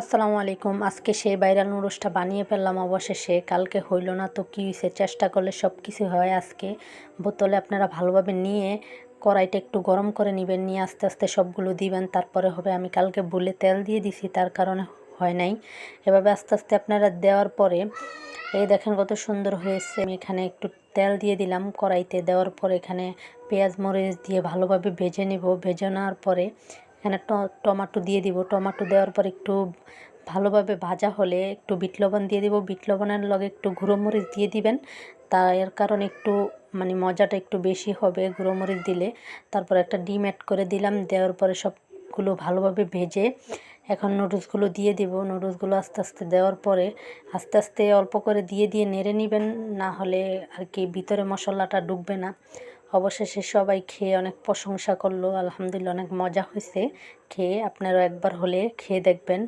আসসালামু আলাইকুম। আজকে সেই ভাইরাল নুডলসটা বানিয়ে ফেললাম অবশেষে। কালকে হইল না তো কি হইছে, চেষ্টা করলে সব কিছু হয় আজকে। বোতলে আপনারা ভালোভাবে নিয়ে কড়াইটা একটু গরম করে নিবেন, নিয়ে আস্তে আস্তে সবগুলো দিবেন, তারপরে হবে। আমি কালকে ভুলে তেল দিয়ে দিছি, তার কারণে হয় নাই। এভাবে আস্তে আস্তে আপনারা দেওয়ার পরে এই দেখেন কত সুন্দর হয়েছে। আমি এখানে একটু তেল দিয়ে দিলাম কড়াইতে, দেওয়ার পরে এখানে পেঁয়াজ মরিচ দিয়ে ভালোভাবে ভেজে নিব। ভেজে নেওয়ার পরে এখানে টমেটো দিয়ে দিব। টমেটো দেওয়ার পর একটু ভালোভাবে ভাজা হলে একটু বিট লবণ দিয়ে দিব। বিট লবণের লগে একটু গুঁড়ো মরিচ দিয়ে দিবেন, তা এর কারণে একটু মানে মজাটা একটু বেশি হবে গুঁড়ো মরিচ দিলে। তারপর একটা ডিম অ্যাড করে দিলাম। দেওয়ার পরে সবগুলো ভালোভাবে ভেজে এখন নুডলসগুলো দিয়ে দিব। নুডলসগুলো আস্তে আস্তে দেওয়ার পরে আস্তে আস্তে অল্প করে দিয়ে দিয়ে নেড়ে নেবেন, না হলে আর কি ভিতরে মশলাটা ঢুকবে না। অবশেষে সবাই খেয়ে অনেক প্রশংসা করলো, আলহামদুলিল্লাহ অনেক মজা হয়েছে খেয়ে। আপনারাও একবার হলে খেয়ে দেখবেন।